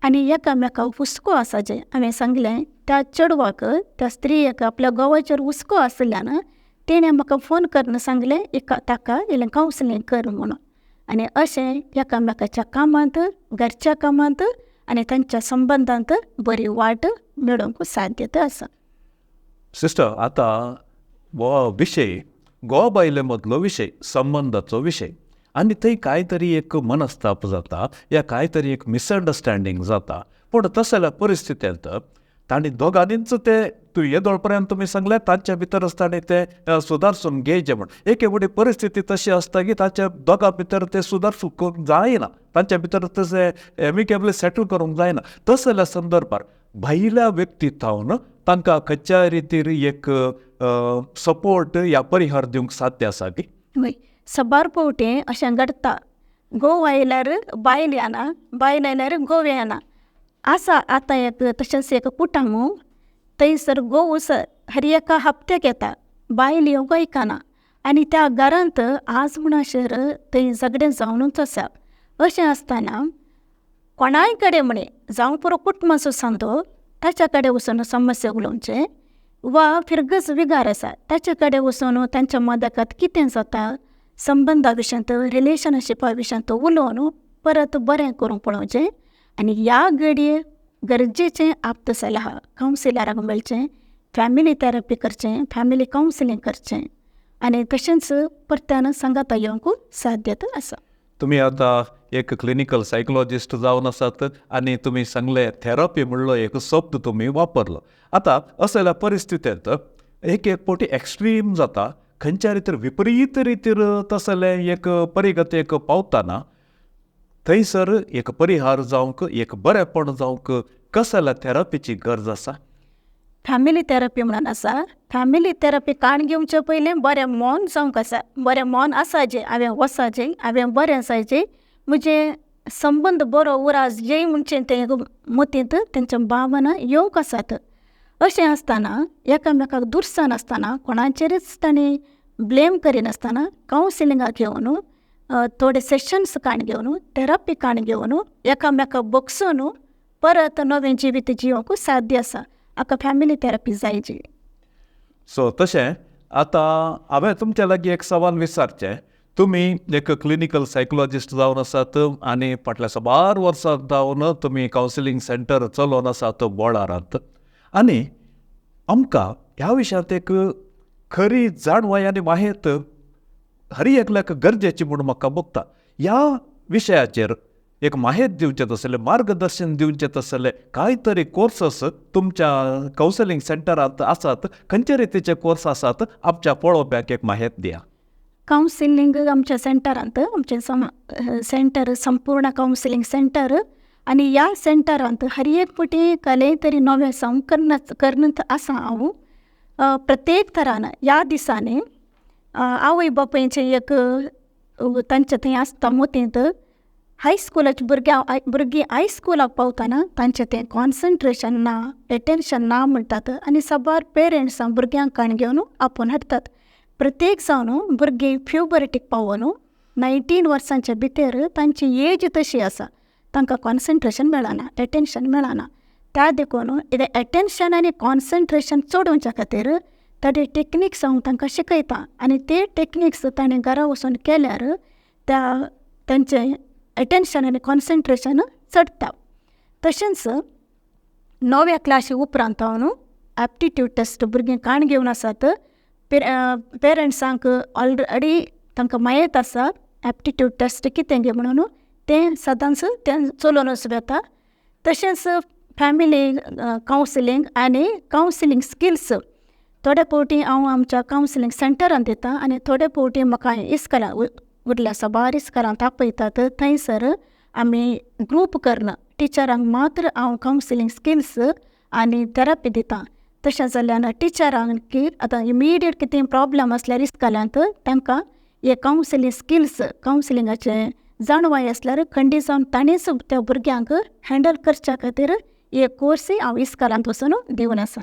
Speaker 3: आनी एकामेका हुस्को आसाचें. हांवें सांगलें त्या चेडवाक, त्या स्त्रियेक आपल्या घोवाचेर हुस्को आसल्यान तेणें म्हाका फोन करून सांगलें ताका इल्लें कावन्सिलींग कर म्हणून. आनी अशें एकामेकाच्या कामांत, घरच्या कामांत आनी तांच्या संबंदांत बरी वाट मेळोवंक साध्यता आसा.
Speaker 2: सिस्टर, आतां हो विशय घोव बायले मदलो विशय, संबंदाचो विशय, आनी थंय कांय तरी एक मनस्ताप जाता या कांय तरी एक मिसअंडरस्टँडींग जाता. पूण तसल्या परिस्थितींत तांणी दोगांनीच तें येदोळ पर्यंत तुमी सांगलें तांच्या भितरच ताणें तें सुदारसून घेवचें म्हूण. एक व्हडी परिस्थिती तशी आसता की तांच्या दोगां भितर तें सुदारसूंक जायना, तांच्या भितर तशें एमिकेबली सेटल करूंक जायना. तसल्या संदर्भार भायल्या व्यक्ती थावन तांकां खंयच्याय रितीर एक सपोर्ट या परिहार दिवंक साध्य आसा की
Speaker 3: हय सबार फावटी अशें घडटा घोव आयल्यार बायल येना बायल आयल्यार घोव येना आसा आतां एक तशेंच एक कुटुंब थंयसर घोव हर एका हप्त्याक येता बायल येवंक वयकना आनी त्या घरांत आज म्हणसर थंय झगडें जावनूच आसा अशें आसतना कोणाय कडेन म्हणे जावं पुरो कुटुंबाचो सांदो ताच्या कडेन वचून समस्या उलोवचें वा फिरगस विगार आसा ताचे कडेन वचून तांच्या मदकात कितें जाता संबंदा विशयांत रिलेशनशिपा विशयांत उलोवन परत बरें करूंक पळोवचें आनी ह्या घडये गरजेचें आप्त सल्ला कावन्सिलराक मेळचें फॅमिली थॅरपी करचें फॅमिली कावन्सिलींग करचें आनी तशेंच परत्यान सांगाता येवंक साध्यता आसा.
Speaker 2: तुमी आतां एक क्लिनिकल सायकोलॉजिस्ट जावन आसात आनी तुमी सांगले थेरपी म्हणलो एक शब्द तुमी वापरलो. आतां असल्या परिस्थितींत एक फावटी एक्स्ट्रीम जाता खंयच्या रितीर विपरीत रितीर तसलें एक परिगतेक पावतना थंयसर एक परिहार जावंक एक बरेंपण जावंक कसल्या थेरपीची गरज आसा.
Speaker 3: फॅमिली थॅरपी म्हणून आसा फॅमिली थॅरपी काण घेवचे पयलें बरें मन जावंक आसा बरें मन आसाचें हांवें वसाचें हांवें बरें जायचें म्हणजे संबंद बरो उरास जेय म्हणचें तें मतींत तेंच्या भावना येवंक आसात. अशें आसतना एकामेकाक दुरसावन आसतना कोणाचेरच ताणें ब्लेम करिनासतना कावन्सिलिंगाक घेवन थोडे सेशन्स काण घेवन थेरपी काण घेवन एकामेकाक बगसून परत नवें जिवीत जिवंक साध्य आसा. हाका फॅमिली थॅरपी जायची.
Speaker 2: सो तशें आतां हांवें तुमच्या लागीं एक सवाल विचारचें. तुमी एक क्लिनिकल सायकोलॉजिस्ट जावन आसात आनी फाटल्या सबार वर्सां जावन तुमी कावन्सिलींग सेंटर चलोवन आसात बोर्डारांत आनी आमकां ह्या विशयांत एक खरी जाणवाय आनी माहेत हर एकल्याक गरजेची म्हूण म्हाका भोगता. ह्या विशयाचेर एक माहेत दिवचें तसलें मार्गदर्शन दिवचें तसलें कांय तरी कोर्सस तुमच्या कावन्सिलींग सेंटरांत आसात. खंयचे रितीचे कोर्स आसात आमच्या पळोवप्याक एक माहेत दिया.
Speaker 3: कावन्सिलींग आमच्या सेंटरांत आमचें सेंटर संपूर्ण कावन्सिलींग सेंटर आनी ह्या सेंटरांत हर एक फावटी कसलेंय तरी नवें सावन करनत आसा हांव. प्रत्येक तरान ह्या दिसांनी आवय बापायचें एक तांचे थंय आसता मतींत हायस्कुलाच्या भुरगीं हायस्कुलाक पावतना तांचें तें कॉन्सन्ट्रेशन ना एटेन्शन ना म्हणटात आनी सबार पेरंट्सां भुरग्यांक काण घेवन आपोवन हाडटात. प्रत्येक जावन भुरगीं प्युबर्टीक पावून 19 वर्सांच्या भितर तांची एज तशी आसा तांकां कॉन्सन्ट्रेशन मेळना एटेन्शन मेळना. त्या देखून एटेन्शन आनी कॉन्सन्ट्रेशन चडोवच्या खातीर ताणे टेक्निक्स हांव तांकां शिकयता आनी ते टेक्निक्स ताणें घरा वचून केल्यार तांचें एटेन्शन आनी कॉन्सन्ट्रेशन चडटा. तशेंच 9व्या क्लासी उपरांत हांव एप्टिट्यूड टेस्ट भुरगीं काण घेवन आसात. पेरंट्सांक ऑलरेडी तांकां माहीत आसा एप्टिट्यूड टेस्ट कितें गे म्हणून तें सदांच तें चलोवनच वेता. तशेंच फॅमिली कावन्सिलींग आनी कावन्सिलींग स्किल्स थोडे फावटी हांव आमच्या कावन्सिलींग सेंटरांत दिता आनी थोडे फावटी म्हाका इस्कलां उरल्या सबार इस्कलांत आपयतात थंयसर आमी ग्रूप करना टिचरांक मात्र हांव कावन्सिलींग स्किल्स आनी थेरपी दिता. तशें जाल्यार टिचरांक आतां इमिडिएट कितें प्रॉब्लम आसल्यार इस्कलांत तांकां हे कावन्सिलींग स्किल्स कावन्सिलिंगाचे जाणवाय आसल्यार खंडी जावन ताणीच त्या भुरग्यांक हँडल करच्या खातीर हे कोर्सी हांव इस्कलांत वचून दिवन आसा.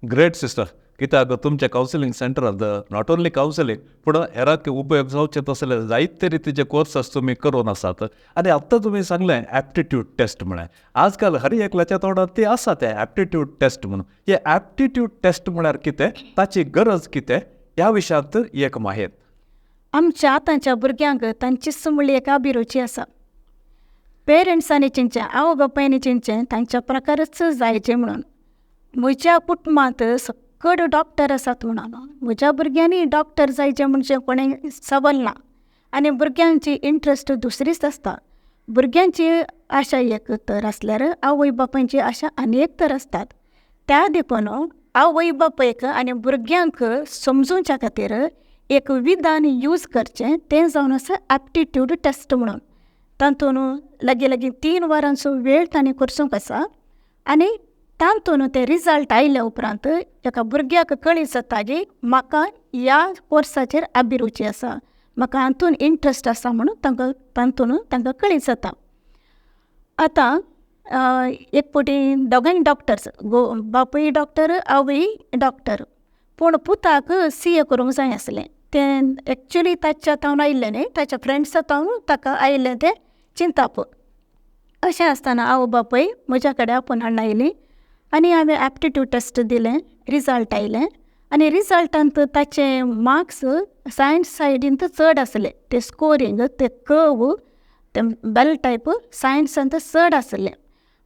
Speaker 2: Great sister. कित्याक तुमच्या कावन्सिलींग सेंटरांत नॉट ओन्ली कावन्सिलींग पूण हेराक उपयोग जावचे तसले जायते रितीचे कोर्सस तुमी करून आसात. आनी आत्तां तुमी सांगलें एप्टिट्यूड टेस्ट म्हळ्यार आजकाल हर एकल्याच्या तोंडात ती आसा तें एप्टिट्यूड टेस्ट म्हणून. हे एप्टिट्यूड टेस्ट म्हळ्यार कितें ताची गरज कितें ह्या विशयांत एक माहेत.
Speaker 3: आमच्या आतांच्या भुरग्यांक तांचीच म्हणली एक अभिरुची आसा. पेरंट्सांनी चिंतचें आवय बापायनी चिंतचें तांच्या प्रकारच जायचें म्हणून. म्हज्या कुटुंबांत सकड डॉक्टर आसात म्हणून म्हज्या भुरग्यांनी डॉक्टर जायचें म्हणजे कोणें सवल ना आनी भुरग्यांची इंट्रस्ट दुसरीच आसता. भुरग्यांची आशा एक तर आसल्यार आवय बापायची आशा अनेक तर आसतात. त्या देखून आवय बापायक आनी भुरग्यांक समजूच्या खातीर एक विधान यूज करचें तें जावन आसा एप्टिट्यूड टेस्ट म्हणून. तातूंत लागीं 3 वरांचो वेळ ताणें करचोंक आसा आनी तातूंत ते रिजल्ट आयल्या उपरांत एका भुरग्याक कळीत जाता की म्हाका ह्या कोर्साचेर अभिरुची आसा, म्हाका हातूंत इंट्रस्ट आसा म्हणून तातूंत तांकां कळीत जाता. आतां एक फावटी दोगांय डॉक्टर्स, बापूय डॉक्टर आवय डॉक्टर, पूण पुताक CA करूंक जाय आसलें. तें एक्चुली ताच्या तावन आयिल्लें न्ही, ताच्या फ्रेंड्सा तावन ताका आयिल्लें तें चिंताप. अशें आसतना आवय बापूय म्हज्या कडेन आपूण हाडून आयलीं आनी हांवें एप्टिट्यूड टेस्ट दिलें, रिजल्ट आयलें आनी रिजल्टांत ताचे मार्क्स सायन्स सायडींत चड आसले. ते स्कोरींग, ते कर्व, ते बेल टायप सायन्सांत चड आसलें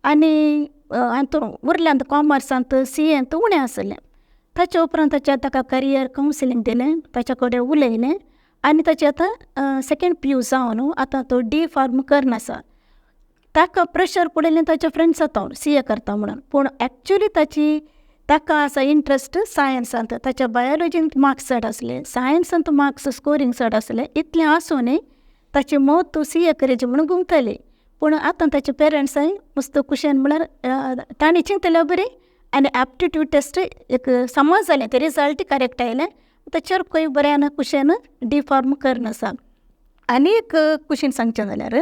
Speaker 3: आनी हातूंत उरल्यांत कॉमर्सांत CAंत उणें आसलें. ताचे उपरांत ताका करियर कावन्सिलींग दिलें, ताच्या कडेन उलयलें आनी ताची आतां सेकंड PU जावन आतां तो D फार्म करनासा. ताका प्रेशर पडयलें ताच्या फ्रेंड्सा तावन CA करता म्हणून, पूण एक्चुली ताका आसा इंट्रस्ट सायन्सांत. ताच्या बायोलॉजींत मार्क्स चड आसले, सायन्सांत मार्क्स स्कोरींग चड आसलें. इतलें आसूनय ताची मौत तूं CA करेची म्हणून गुंतली. पूण आतां ताचे पेरंट्सांय मस्त कुशेन म्हळ्यार तांणी चिंतल्या बरी आनी एप्टिट्यूड टेस्ट एक समज जालें, ते रिजल्ट करेक्ट आयलें. ताचेर खंय बऱ्यान कुशेन D फार्म करनासा. आनी एक कुशीन सांगचें जाल्यार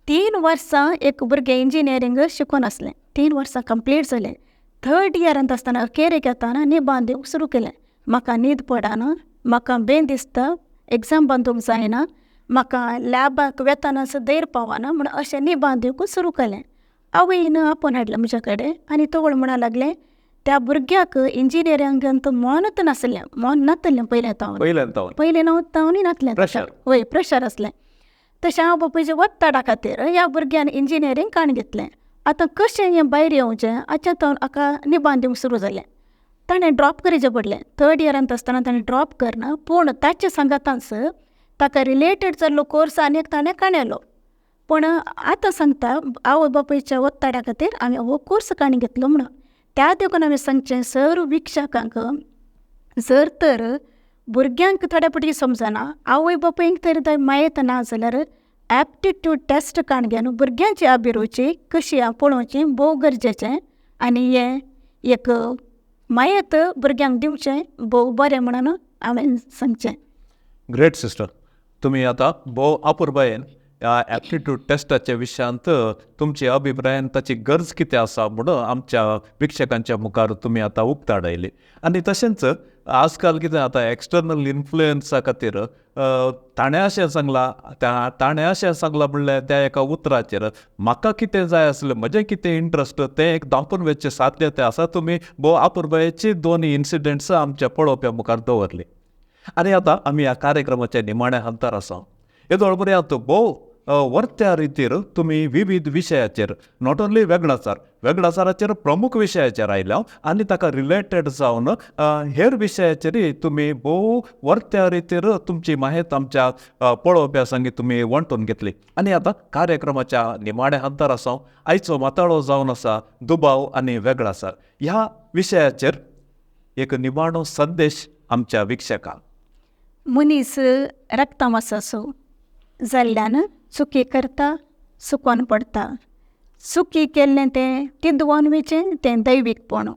Speaker 3: 3 वर्सां एक भुरगें इंजिनियरींग शिकून आसलें. 3 वर्सां कंप्लीट जालें. 3rd इयरांत आसतना अखेरेक येताना न्ही बांदूंक सुरू केलें. म्हाका न्हीद पडना, म्हाका बेन दिसता, एग्जाम बांदूंक जायना, म्हाका लॅबाक वेतानाच धैर्य पावना म्हणून अशें न्ही बांदूंक सुरू केलें. आवयन आपूण हाडलें म्हज्या कडेन आनी तवळ म्हणूंक लागलें त्या भुरग्याक इंजिनियरिंगांत मोनच नासलें, मोन नासलें पयलें तावनूय नासलें. वय प्रेशर आसलें. तशें हांव बापूयच्या वत्ताडा खातीर ह्या भुरग्यान इंजिनियरींग काण घेतलें. आतां कशें हें भायर येवचें हाच्या तावन हाका निबान दिवंक सुरू जालें. ताणें ड्रॉप करचें पडलें. 3rd इयरांत आसतना ताणें ड्रॉप करना, पूण ताच्या सांगातांच ताका रिलेटेड जाल्लो कोर्स आनीक ताणें काणयलो. पूण आतां सांगता आवय बापूयच्या वत्ताड्या खातीर हांवें हो कोर्स काणी घेतलो म्हणून. त्या देखून हांवें सांगचें सर्व विक्षकांक, जर तर भुरग्यांक थोड्या फावटी समजना, आवय बापूयंक तरी थंय मायेत ना जाल्यार एप्टिट्यूड टेस्ट काण घेवन भुरग्यांची अभिरुची कशी पळोवची भोव गरजेचें. आनी हें एक मायेत भुरग्यांक दिवचें भोव बरें म्हणून हांवें सांगचें.
Speaker 2: ग्रेट सिस्टर, तुमी आतां भोव अपुर्बायेन ह्या एप्टिट्यूड टेस्टाच्या विशयांत तुमचे अभिप्रायान ताची गरज कितें आसा म्हणून आमच्या विक्षकांच्या मुखार तुमी आतां उक्ताडायली. आनी तशेंच आजकाल कितें जाता, एक्सटर्नल इन्फ्लुयन्सा खातीर ताणें अशें सांगलां म्हणल्यार त्या एका उतराचेर म्हाका कितें जाय आसलें, म्हजें कितें इंट्रस्ट तें एक दाखोवन वेचचें साध्यता आसा. तुमी भोव अपुर्बायेची दोनी इन्सिडंट्स आमच्या पळोवप्या मुखार दवरली. आनी आतां आमी ह्या कार्यक्रमाच्या निमाण्या हंतार आसा. हेदो बऱ्यात भोव वर्त्या रितीर तुमी विविध विशयाचेर, नॉट ओन्ली वेगळाचाराचेर प्रमुख विशयाचेर आयल्या आनी ताका रिलेटेड जावन हेर विशयाचेरय तुमी भोव वर्त्या रितीर तुमची माहिती आमच्या पळोवप्या संगी तुमी वंटून घेतली. आनी आतां कार्यक्रमाच्या निमाण्या हंतार आसा. आयचो माताळो जावन आसा दुबाव आनी वेगळाचार. ह्या विशयाचेर एक निमाणो संदेश आमच्या विक्षकांक.
Speaker 3: मनीस रक्तामासाचो जाल्ल्यान चुकी करता, चुकोन पडटा. चुकी केल्लें तें तिदवोन वेचें तें दैवीकपण.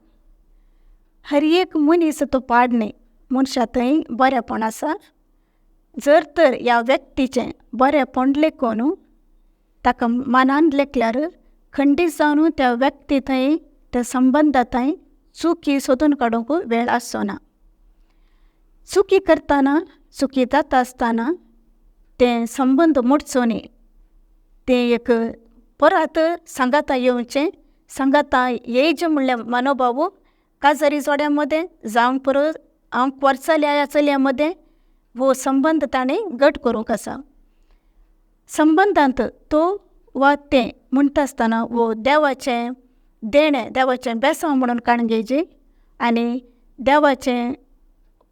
Speaker 3: हर एक मनीस तो पाडणे मनशा थंय बरेंपण आसा. जर तर ह्या व्यक्तीचें बरेंपण लेखून ताका मनान लेखल्यार खंडीत जावन त्या व्यक्ती थंय, त्या संबंदा थंय चुकी सोदून काडूंक वेळ आसचो ना. चुकी करतना, चुकी जाता आसतना तें संबंद मोडचो न्ही. तें एक परत सांगाता येवचें. सांगाता येयचें म्हणल्यार मनोभाव काजारी जोड्यां मदें जावं परत वर्साल्या चलयां मदें वो संबंद ताणें घट करूंक आसा. संबंदांत तो वा तें म्हणटा आसतना वो देवाचें देणें, देवाचें बेसांव म्हणून काण घेवचें आनी देवाचें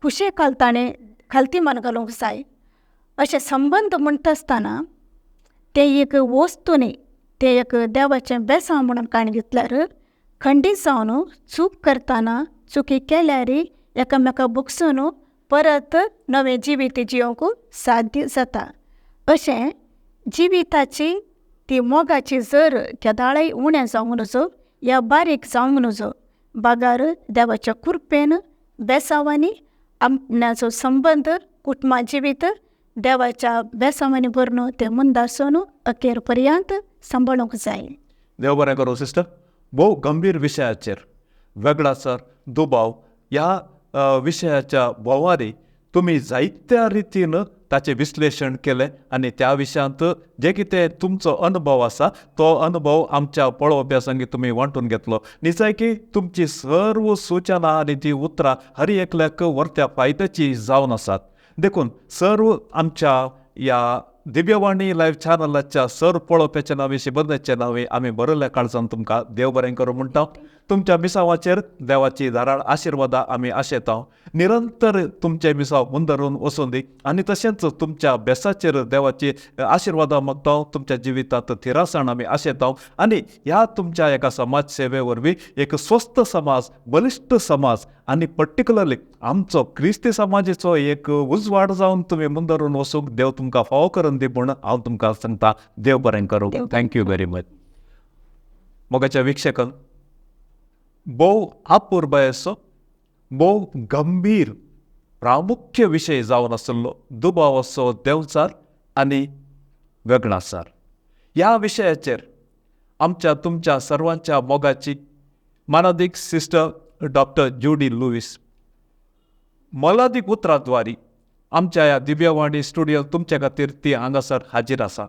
Speaker 3: खुशे ताणें खालतीमान घालूंक जाय. अशें संबंद म्हणटा आसतना तें एक वस्तू न्ही, तें एक देवाचें बेसांव म्हणून काण घेतल्यार खंडीत जावन चूक करतना, चुकी केल्यार एकामेका भुगसून परत नवें जिवीत जियोंक साध्य जाता. अशें जिविताची ती मोगाची जर केदाळय उणें जावं नजो या बारीक जावंक नजो बागार देवाच्या कृपेन बेसावांनी आपणाचो संबंध कुटुंबा जिवीत देवाच्या बेसावांनी भरून ते मुंदासून अखेर पर्यंत सांबाळूंक जाय.
Speaker 2: देव बरें करूं सिस्टर. भोव गंभीर विशयाचेर वेगळासर दुबाव ह्या विशयाच्या बोवारी तुमी जायत्या रितीन ताचें विश्लेशण केलें आनी त्या विशयांत जे कितें तुमचो अनुभव आसा तो अनुभव आमच्या पळोवप्या संगी तुमी वांटून घेतलो. निश्चय की तुमची सर्व सूचना आनी ती उतरां हर एकल्याक व्हरत्या फायद्याची जावन आसात. देखून सर्व आमच्या ह्या दिव्यवाणी लायव्ह चॅनलाच्या सर्व पळोवप्याच्या नांवे शिबंदाच्या नांवे आमी बरयल्ल्या काळजान तुमकां देव बरें करूं म्हणटा. तुमच्या मिसावाचेर देवाची धाराळ आशिर्वादां आमी आशेता. निरंतर तुमचे मिसाव मुंदरून वचूं दी आनी तशेंच तुमच्या बेसाचेर देवाची आशिर्वादां मागता. तुमच्या जिवितांत थिरासण आमी आशेता आनी ह्या तुमच्या एका समाज सेवे वरवीं एक स्वस्थ समाज, बलिश्ट समाज आनी पर्टिक्युलरली आमचो क्रिस्ती समाजाचो एक उजवाड जावन तुमी मुंदरून वचूंक देव तुमकां फावो करून दी म्हूण हांव तुमकां सांगता. देव बरें करूं. Thank you very much. मोगाच्या विक्षेकन भोव अपुर्बायेचो भोव गंभीर प्रामुख्य विशय जावन आसलो दुबावाचो देवचार आनी वेगळासार. ह्या विशयाचेर आमच्या तुमच्या सर्वांच्या मोगाची मानादीक सिस्टर डॉक्टर जुडी लुईस मोलादीक उतराद्वारी आमच्या ह्या दिव्यवाणी स्टुडियोंत तुमचे खातीर ती हांगासर हाजीर आसा.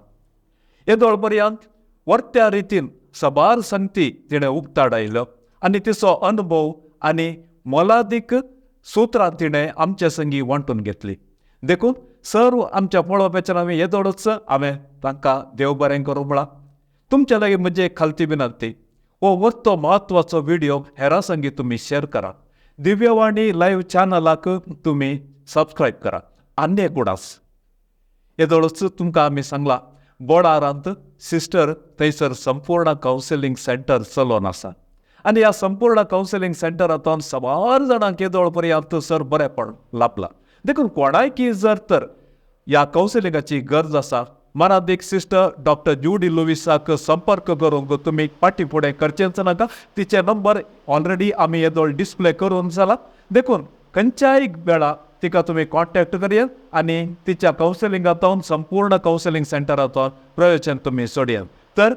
Speaker 2: येदोळ पर्यंत वर्त्या रितीन सबार संगती तिणें उक्ताडायल्यो आनी तिचो अनुभव आनी मोलादीक सुत्रां तिणें आमचे संगी वांटून घेतली. देखून सर्व आमच्या पळोवप्याच्या नांवे येदोळच हांवें तांकां देव बरें करूं म्हणला. तुमच्या लागीं म्हजी खालती विनंती, हो वस्तो म्हत्वाचो व्हिडिओ हेरां संगी तुमी शेअर करा. दिव्यवाणी लायव्ह चॅनलाक तुमी सबस्क्रायब करा. आनी एक उडास येदोळच तुमकां आमी सांगला बोडारांत सिस्टर थंयसर संपूर्ण कावन्सिलींग सेंटर चलोवन आसा आनी ह्या संपूर्ण कावन्सिलींग सेंटरांतून सबार जाणांक येदोळ पर्यंत सर बरेंपण लाभलां. देखून कोणायकी जर तर ह्या कावन्सिलिंगाची गरज आसा मानादीक सिस्टर डॉक्टर जुडी लुईसाक संपर्क करूंक तुमी फाटीं फुडें करचेंच नाका. तिचे नंबर ऑलरेडी आमी येदोळ डिस्प्ले करून जाला. देखून खंयच्याय वेळा तिका तुमी कॉन्टॅक्ट करयात आनी तिच्या कावन्सिलिंगांतून संपूर्ण कावन्सिलींग सेंटरांतून प्रयोजन तुमी सोडयात. तर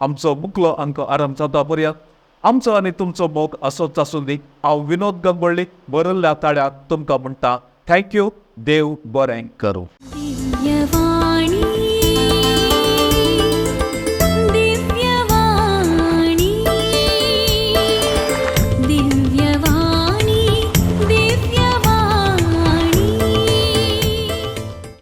Speaker 2: आमचो मुखलो अंक आरंभ जाता पर्यंत आमचो आनी तुमचो मोग असोच आसूं दी. हांव विनोद गंगवळ्ळी बरयल्ल्या ताळ्याक तुमकां म्हणटा थँक्यू. देव बरें करूं.
Speaker 1: दिव्यवाणी